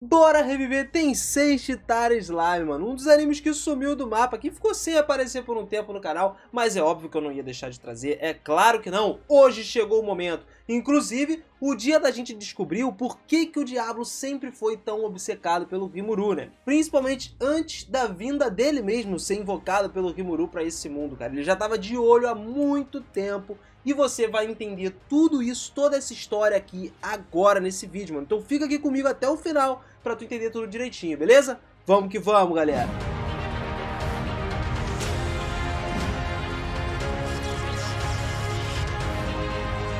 Bora reviver Tensei Shitara Slime, mano. Um dos animes que sumiu do mapa, que ficou sem aparecer por um tempo no canal, mas é óbvio que eu não ia deixar de trazer, é claro que não. Hoje chegou o momento. Inclusive, o dia da gente descobrir o porquê que o Diablo sempre foi tão obcecado pelo Rimuru, né? Principalmente antes da vinda dele mesmo ser invocado pelo Rimuru pra esse mundo, cara. Ele já tava de olho há muito tempo. E você vai entender tudo isso, toda essa história aqui agora nesse vídeo, mano. Então fica aqui comigo até o final pra tu entender tudo direitinho, beleza? Vamos que vamos, galera!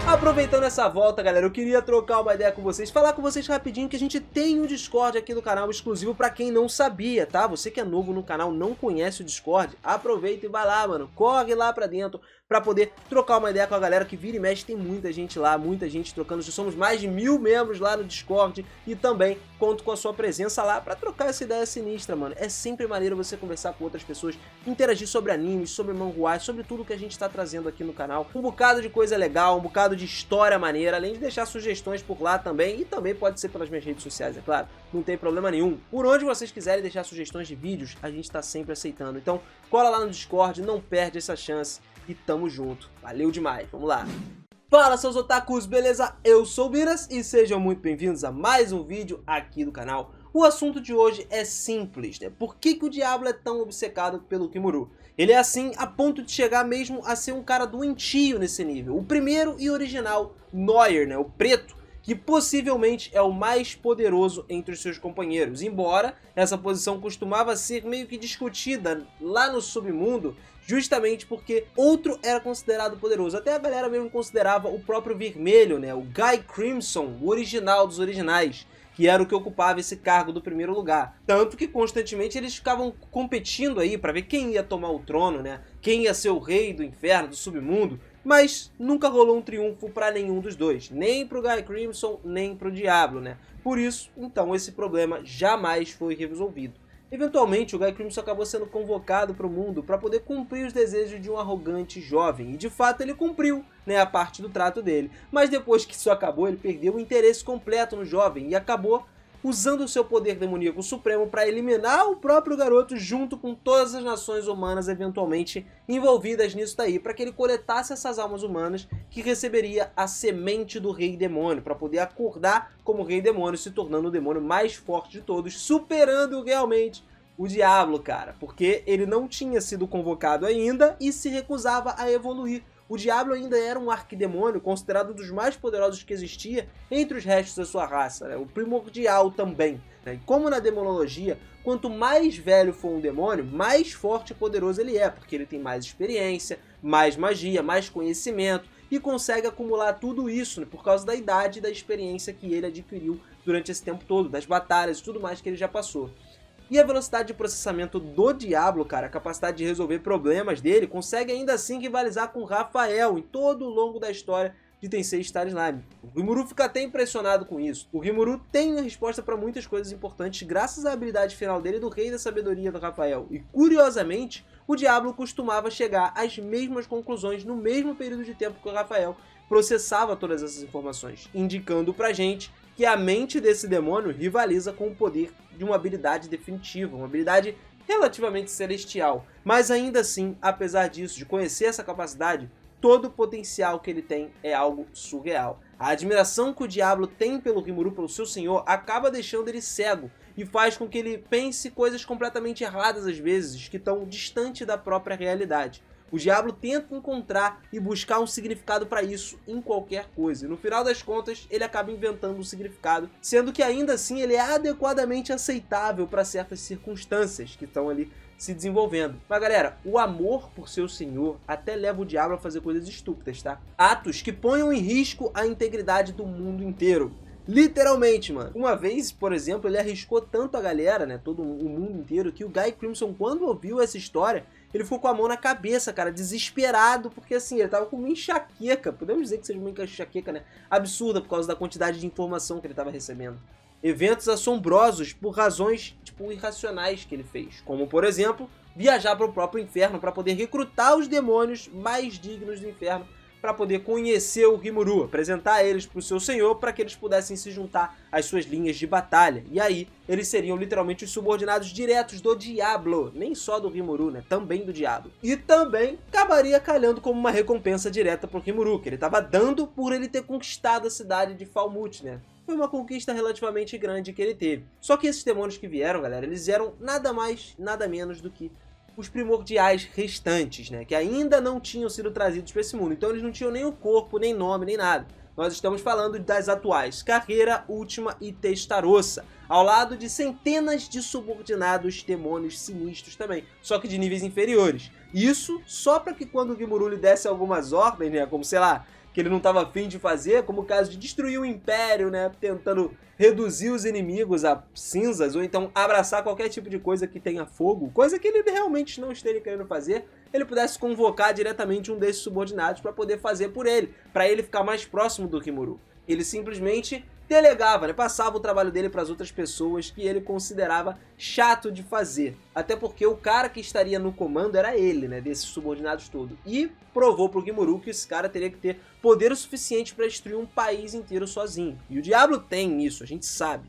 Aproveitando essa volta, galera, eu queria trocar uma ideia com vocês, falar com vocês rapidinho que a gente tem um Discord aqui no canal exclusivo pra quem não sabia, tá? Você que é novo no canal, não conhece o Discord, aproveita e vai lá, mano, corre lá pra dentro pra poder trocar uma ideia com a galera que vira e mexe, tem muita gente lá, muita gente trocando, já somos mais de 1000 membros lá no Discord e também conto com a sua presença lá pra trocar essa ideia sinistra, mano. É sempre maneiro você conversar com outras pessoas, interagir sobre animes, sobre manhwas, sobre tudo que a gente tá trazendo aqui no canal, um bocado de coisa legal, um bocado de história maneira, além de deixar sugestões por lá também, e também pode ser pelas minhas redes sociais, é claro, não tem problema nenhum. Por onde vocês quiserem deixar sugestões de vídeos, a gente tá sempre aceitando. Então, cola lá no Discord, não perde essa chance e tamo junto. Valeu demais, vamos lá. Fala, seus otakus, beleza? Eu sou o Biras e sejam muito bem-vindos a mais um vídeo aqui do canal. O assunto de hoje é simples, né? Por que o Diablo é tão obcecado pelo Rimuru? Ele é assim a ponto de chegar mesmo a ser um cara doentio nesse nível. O primeiro e original Noir, né? O preto, que possivelmente é o mais poderoso entre os seus companheiros. Embora essa posição costumava ser meio que discutida lá no submundo, justamente porque outro era considerado poderoso. Até a galera mesmo considerava o próprio vermelho, né? O Guy Crimson, o original dos originais, que era o que ocupava esse cargo do primeiro lugar. Tanto que constantemente eles ficavam competindo aí para ver quem ia tomar o trono, né? Quem ia ser o rei do inferno, do submundo. Mas nunca rolou um triunfo para nenhum dos dois, nem pro Guy Crimson, nem pro Diablo, né? Por isso, então, esse problema jamais foi resolvido. Eventualmente, o Guy Crimson acabou sendo convocado para o mundo para poder cumprir os desejos de um arrogante jovem, e de fato ele cumpriu, né, a parte do trato dele. Mas depois que isso acabou, ele perdeu o interesse completo no jovem e acabou usando o seu poder demoníaco supremo para eliminar o próprio garoto junto com todas as nações humanas eventualmente envolvidas nisso daí, para que ele coletasse essas almas humanas que receberia a semente do rei demônio, para poder acordar como rei demônio, se tornando o demônio mais forte de todos, superando realmente o Diablo, cara, porque ele não tinha sido convocado ainda e se recusava a evoluir. O Diablo ainda era um arquidemônio, considerado um dos mais poderosos que existia entre os restos da sua raça, né? O primordial também. Né? E como na demonologia, quanto mais velho for um demônio, mais forte e poderoso ele é, porque ele tem mais experiência, mais magia, mais conhecimento e consegue acumular tudo isso, né? Por causa da idade e da experiência que ele adquiriu durante esse tempo todo, das batalhas e tudo mais que ele já passou. E a velocidade de processamento do Diablo, cara, a capacidade de resolver problemas dele, consegue ainda assim rivalizar com Rafael em todo o longo da história de Tensei Shitara Slime. O Rimuru fica até impressionado com isso. O Rimuru tem uma resposta para muitas coisas importantes graças à habilidade final dele do Rei da Sabedoria do Rafael. E curiosamente, o Diablo costumava chegar às mesmas conclusões no mesmo período de tempo que o Rafael processava todas essas informações, indicando pra gente que a mente desse demônio rivaliza com o poder de uma habilidade definitiva, uma habilidade relativamente celestial. Mas ainda assim, apesar disso, de conhecer essa capacidade, todo o potencial que ele tem é algo surreal. A admiração que o Diablo tem pelo Rimuru, pelo seu senhor, acaba deixando ele cego e faz com que ele pense coisas completamente erradas às vezes, que estão distante da própria realidade. O Diablo tenta encontrar e buscar um significado para isso em qualquer coisa. E no final das contas, ele acaba inventando um significado, sendo que ainda assim ele é adequadamente aceitável para certas circunstâncias que estão ali se desenvolvendo. Mas galera, o amor por seu senhor até leva o Diablo a fazer coisas estúpidas, tá? Atos que ponham em risco a integridade do mundo inteiro. Literalmente, mano. Uma vez, por exemplo, ele arriscou tanto a galera, né, todo o mundo inteiro, que o Guy Crimson, quando ouviu essa história, ele ficou com a mão na cabeça, cara, desesperado, porque assim, ele tava com uma enxaqueca, podemos dizer que seja uma enxaqueca, né, absurda por causa da quantidade de informação que ele tava recebendo. Eventos assombrosos por razões, tipo, irracionais que ele fez, como, por exemplo, viajar para o próprio inferno para poder recrutar os demônios mais dignos do inferno para poder conhecer o Rimuru, apresentar eles para o seu senhor para que eles pudessem se juntar às suas linhas de batalha. E aí, eles seriam literalmente os subordinados diretos do Diablo, nem só do Rimuru, né? Também do Diablo. E também acabaria calhando como uma recompensa direta pro Rimuru, que ele estava dando por ele ter conquistado a cidade de Falmouth, né? Foi uma conquista relativamente grande que ele teve. Só que esses demônios que vieram, galera, eles eram nada mais, nada menos do que os primordiais restantes, né? Que ainda não tinham sido trazidos para esse mundo. Então eles não tinham nem o corpo, nem nome, nem nada. Nós estamos falando das atuais Carreira, Última e Testarossa, ao lado de centenas de subordinados demônios sinistros também, só que de níveis inferiores. Isso só para que quando o Rimuru lhe desse algumas ordens, né? Como, sei lá, que ele não estava afim de fazer, como o caso de destruir o Império, né, tentando reduzir os inimigos a cinzas, ou então abraçar qualquer tipo de coisa que tenha fogo, coisa que ele realmente não esteja querendo fazer, ele pudesse convocar diretamente um desses subordinados para poder fazer por ele, para ele ficar mais próximo do Rimuru. Ele simplesmente delegava, né, passava o trabalho dele para as outras pessoas que ele considerava chato de fazer. Até porque o cara que estaria no comando era ele, né, desses subordinados todos. E provou pro Rimuru que esse cara teria que ter poder o suficiente para destruir um país inteiro sozinho. E o Diablo tem isso, a gente sabe.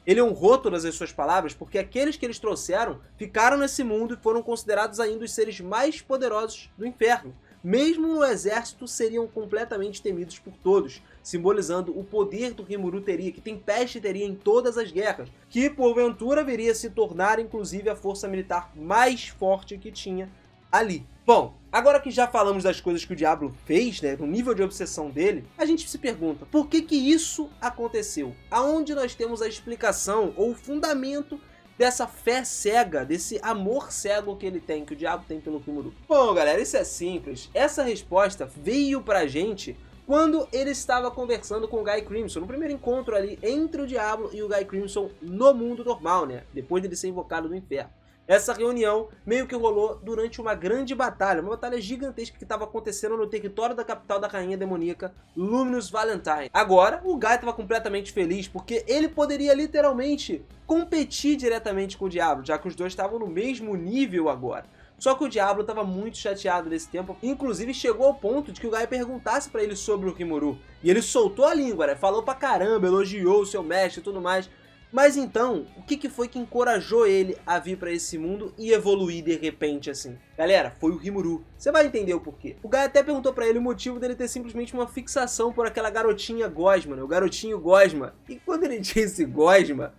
Ele honrou todas as suas palavras porque aqueles que eles trouxeram ficaram nesse mundo e foram considerados ainda os seres mais poderosos do inferno. Mesmo no exército, seriam completamente temidos por todos, simbolizando o poder do Rimuru teria, que Tempest teria em todas as guerras, que porventura viria a se tornar inclusive a força militar mais forte que tinha ali. Bom, agora que já falamos das coisas que o Diablo fez, né, no nível de obsessão dele, a gente se pergunta, por que que isso aconteceu? Aonde nós temos a explicação ou o fundamento dessa fé cega, desse amor cego que ele tem, que o Diablo tem pelo Rimuru? Bom, galera, isso é simples. Essa resposta veio pra gente quando ele estava conversando com o Guy Crimson, no primeiro encontro ali entre o Diablo e o Guy Crimson no mundo normal, né? Depois dele ser invocado do inferno. Essa reunião meio que rolou durante uma grande batalha, uma batalha gigantesca que estava acontecendo no território da capital da rainha demoníaca, Luminous Valentine. Agora, o Guy estava completamente feliz, porque ele poderia literalmente competir diretamente com o Diablo, já que os dois estavam no mesmo nível agora. Só que o Diablo estava muito chateado nesse tempo, inclusive chegou ao ponto de que o Guy perguntasse para ele sobre o Rimuru. E ele soltou a língua, né? Falou pra caramba, elogiou o seu mestre e tudo mais. Mas então, o que foi que encorajou ele a vir pra esse mundo e evoluir de repente assim? Galera, foi o Rimuru. Você vai entender o porquê. O Guy até perguntou pra ele o motivo dele ter simplesmente uma fixação por aquela garotinha Gosma, né? O garotinho Gosma. E quando ele disse Gosma,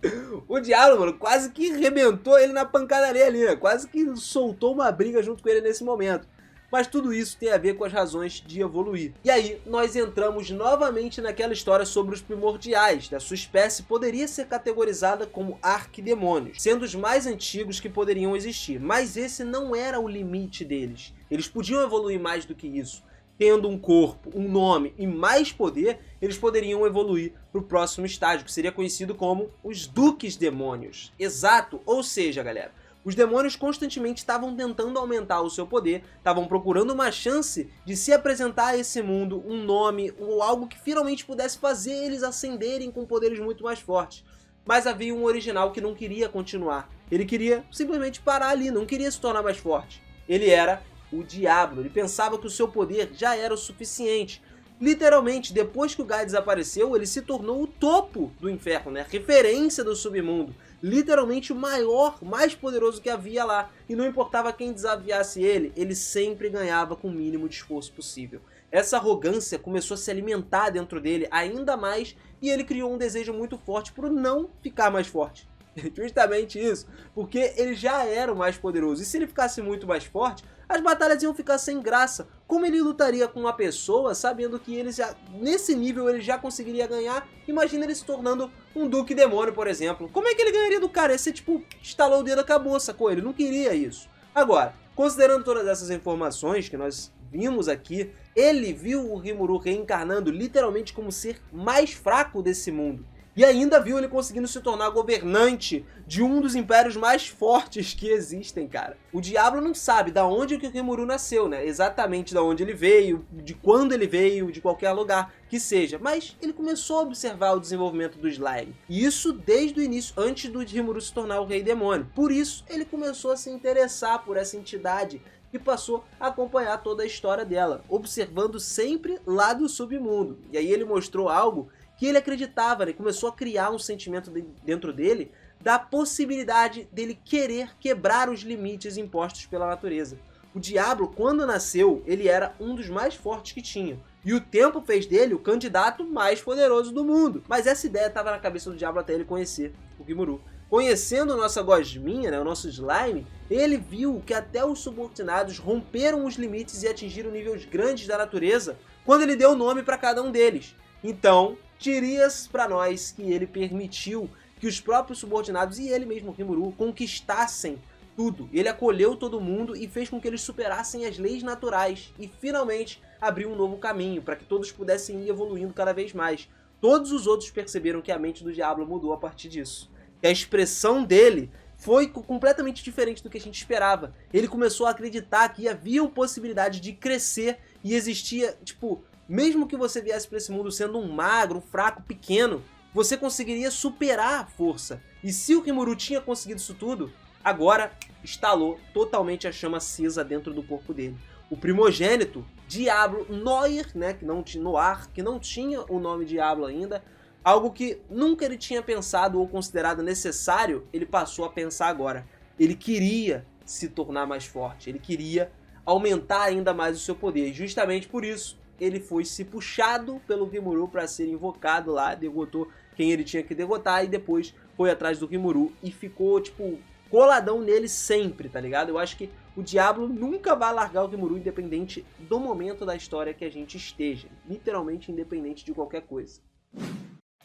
o Diablo, mano, quase que arrebentou ele na pancadaria ali, né? Quase que soltou uma briga junto com ele nesse momento. Mas tudo isso tem a ver com as razões de evoluir. E aí, nós entramos novamente naquela história sobre os primordiais. A sua espécie poderia ser categorizada como arquidemônios, sendo os mais antigos que poderiam existir. Mas esse não era o limite deles. Eles podiam evoluir mais do que isso. Tendo um corpo, um nome e mais poder, eles poderiam evoluir para o próximo estágio, que seria conhecido como os Duques Demônios. Exato, ou seja, galera, os demônios constantemente estavam tentando aumentar o seu poder, estavam procurando uma chance de se apresentar a esse mundo, um nome ou algo que finalmente pudesse fazer eles ascenderem com poderes muito mais fortes. Mas havia um original que não queria continuar. Ele queria simplesmente parar ali, não queria se tornar mais forte. Ele era o Diablo, ele pensava que o seu poder já era o suficiente. Literalmente, depois que o Guy desapareceu, ele se tornou o topo do inferno, né? A referência do submundo. Literalmente o maior, mais poderoso que havia lá. E não importava quem desafiasse ele, ele sempre ganhava com o mínimo de esforço possível. Essa arrogância começou a se alimentar dentro dele ainda mais e ele criou um desejo muito forte por não ficar mais forte. Justamente isso, porque ele já era o mais poderoso. E se ele ficasse muito mais forte, as batalhas iam ficar sem graça. Como ele lutaria com uma pessoa, sabendo que ele já, nesse nível ele já conseguiria ganhar? Imagina ele se tornando um Duque Demônio, por exemplo. Como é que ele ganharia do cara? Ia ser tipo, estalou o dedo, acabou, sacou? Ele não queria isso. Agora, considerando todas essas informações que nós vimos aqui, ele viu o Rimuru reencarnando literalmente como o ser mais fraco desse mundo. E ainda viu ele conseguindo se tornar governante de um dos impérios mais fortes que existem, cara. O Diablo não sabe da onde que o Rimuru nasceu, né? Exatamente da onde ele veio, de quando ele veio, de qualquer lugar que seja. Mas ele começou a observar o desenvolvimento do Slime. E isso desde o início, antes do Rimuru se tornar o Rei Demônio. Por isso, ele começou a se interessar por essa entidade e passou a acompanhar toda a história dela, observando sempre lá do submundo. E aí ele mostrou algo que ele acreditava, né? Começou a criar um sentimento dentro dele da possibilidade dele querer quebrar os limites impostos pela natureza. O Diablo, quando nasceu, ele era um dos mais fortes que tinha. E o tempo fez dele o candidato mais poderoso do mundo. Mas essa ideia estava na cabeça do Diablo até ele conhecer o Rimuru. Conhecendo a nossa gosminha, né, o nosso slime, ele viu que até os subordinados romperam os limites e atingiram níveis grandes da natureza quando ele deu nome para cada um deles. Então, dirias para nós que ele permitiu que os próprios subordinados e ele mesmo, Rimuru, conquistassem tudo. Ele acolheu todo mundo e fez com que eles superassem as leis naturais e finalmente abriu um novo caminho para que todos pudessem ir evoluindo cada vez mais. Todos os outros perceberam que a mente do Diablo mudou a partir disso. E a expressão dele foi completamente diferente do que a gente esperava. Ele começou a acreditar que havia possibilidade de crescer e existia, tipo, mesmo que você viesse para esse mundo sendo um magro, um fraco, pequeno, você conseguiria superar a força. E se o Rimuru tinha conseguido isso tudo, agora instalou totalmente a chama acesa dentro do corpo dele. O primogênito, Diablo Noir, né, que não tinha o nome Diablo ainda, algo que nunca ele tinha pensado ou considerado necessário, ele passou a pensar agora. Ele queria se tornar mais forte, ele queria aumentar ainda mais o seu poder. E justamente por isso, ele foi se puxado pelo Rimuru para ser invocado lá, derrotou quem ele tinha que derrotar e depois foi atrás do Rimuru e ficou, tipo, coladão nele sempre, tá ligado? Eu acho que o Diablo nunca vai largar o Rimuru independente do momento da história que a gente esteja. Literalmente independente de qualquer coisa.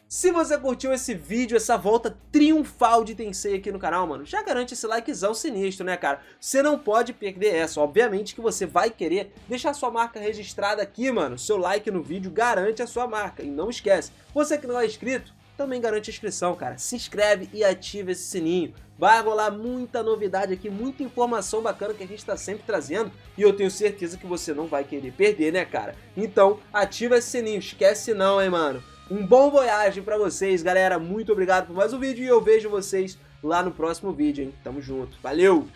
Se você curtiu esse vídeo, essa volta triunfal de Tensei aqui no canal, mano, já garante esse likezão sinistro, né, cara? Você não pode perder essa. Obviamente que você vai querer deixar sua marca registrada aqui, mano. Seu like no vídeo garante a sua marca. E não esquece, você que não é inscrito, também garante a inscrição, cara. Se inscreve e ativa esse sininho. Vai rolar muita novidade aqui, muita informação bacana que a gente tá sempre trazendo. E eu tenho certeza que você não vai querer perder, né, cara? Então, ativa esse sininho. Esquece não, hein, mano. Um bom voyage pra vocês, galera. Muito obrigado por mais um vídeo e eu vejo vocês lá no próximo vídeo, hein? Tamo junto. Valeu!